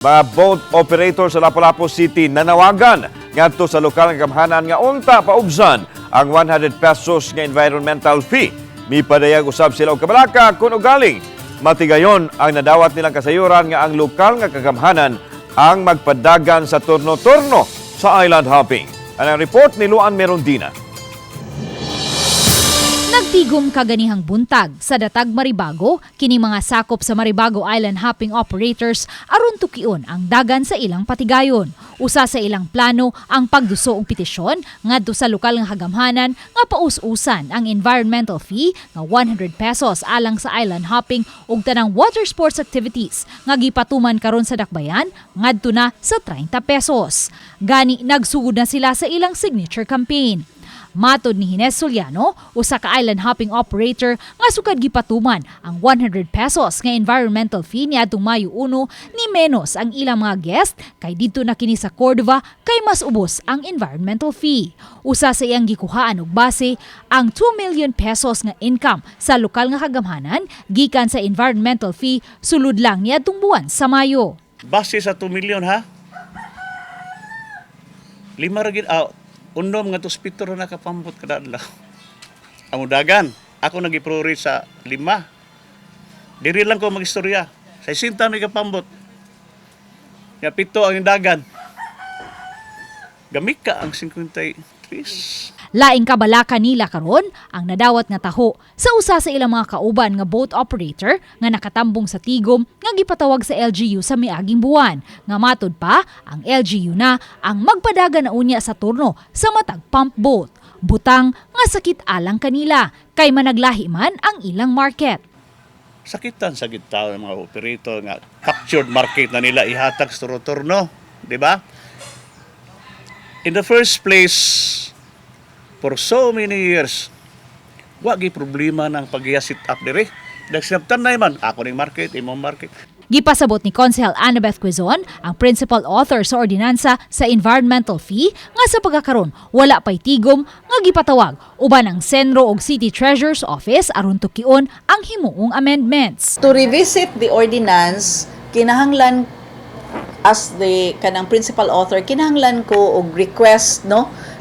Mga boat operator sa Lapu-Lapu City nanawagan ngadto sa lokal nga gamhanan nga unta paubsan ang 100 pesos nga environmental fee. Mipadayag usab sila og kabalaka kun ugaling matigayon ang nadawat nilang kasayuran nga ang lokal nga kagamhanan ang magpadagan sa turno-turno sa island hopping. Ang report ni Luan Merondina. Nagtigom kaganihang buntag sa Datag Maribago, kini mga sakop sa Maribago Island Hopping Operators aron tukion ang dagan sa ilang patigayon. Usa sa ilang plano ang pagduso og petisyon ngadto sa lokal nga hagamhanan nga paus-usan ang environmental fee nga 100 pesos alang sa island hopping ug tanang water sports activities nga gipatuman karon sa dakbayan ngadto na sa 30 pesos. Gani nagsugod na sila sa ilang signature campaign. Matod ni Hines Soliano, usa ka island hopping operator nga sukad gipatuman ang 100 pesos nga environmental fee niadtong Mayo 1 ni menos ang ilang mga guest kay didto na kini sa Cordova kay mas ubos ang environmental fee. Usa sa iyang gikuhaan og base ang 2 million pesos nga income sa lokal nga kagamhanan gikan sa environmental fee sulod lang niadtong buwan sa Mayo. Base sa 2 million ha? 5 ra gid unom nga hospital na nakapambot kada adlaw. Ang dagan, ako nag-iprori sa 5. Diri lang ko magistorya. Sa 60 may kapambot. Ya 7 ang dagan. Gamit ka ang 53. Laing kabalaka nila karon ang nadawat nga taho sa usa sa ilang mga kauban nga boat operator nga nakatambong sa tigom nga gipatawag sa LGU sa miaging buwan. Nga matod pa, ang LGU na ang magpadagan na unya sa turno sa matag pump boat. Butang nga sakit alang kanila kay managlahi man ang ilang market. Sakitan sa gitao ng mga operator nga captured market na nila ihatag sa turno, di ba? In the first place, for so many years, wagi problema ng pag-sit up dire. Nagsinabtan na man, ako ning market, imong market. Gipasabot ni Konsehal Annabeth Quezon, ang principal author sa ordinansa sa environmental fee, nga sa pagkakaroon wala pay tigom nga gipatawag uban ang Senro ug City Treasurer's Office aron tukion ang himuong amendments. To revisit the ordinance, kinahanglan as the kanang principal author, kinahanglan ko og request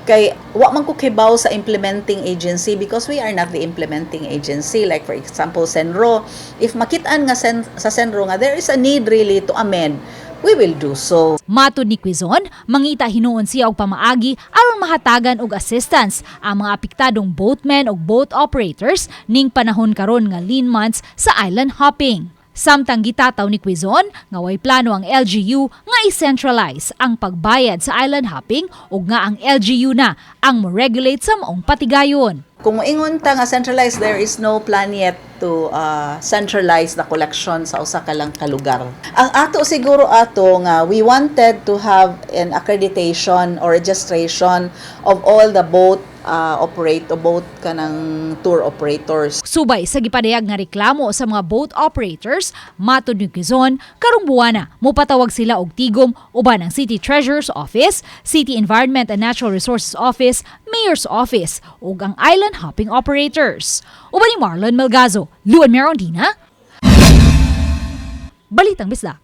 kay wa man ko kibaw sa implementing agency because we are not the implementing agency. Like for example, Senro, if makit-an nga sa Senro nga there is a need really to amend, we will do so. Matod ni Quezon, mangita hinuon siya og pamaagi aron mahatagan og assistance ang mga apektadong boatmen ug boat operators ning panahon karon nga lean months sa island hopping. Samtang gitataw ni Quezon nga way plano ang LGU nga i-centralize ang pagbayad sa island hopping ug nga ang LGU na ang mo-regulate sa maong patigayon. Kung moingon ta nga centralized, there is no plan yet to centralize the collection sa usa ka lang ka lugar. Ang ato siguro nga we wanted to have an accreditation or registration of all the boat kanang tour operators. Subay sa gipadayag nga reklamo sa mga boat operators, matod ni Quezon, karong buwana mopatawag sila og tigom uban ang City Treasurer's Office, City Environment and Natural Resources Office, Mayor's Office ug ang island hopping operators. Uban ni Marlon Melgazo, Luan Merondina, Balitang Bisdak.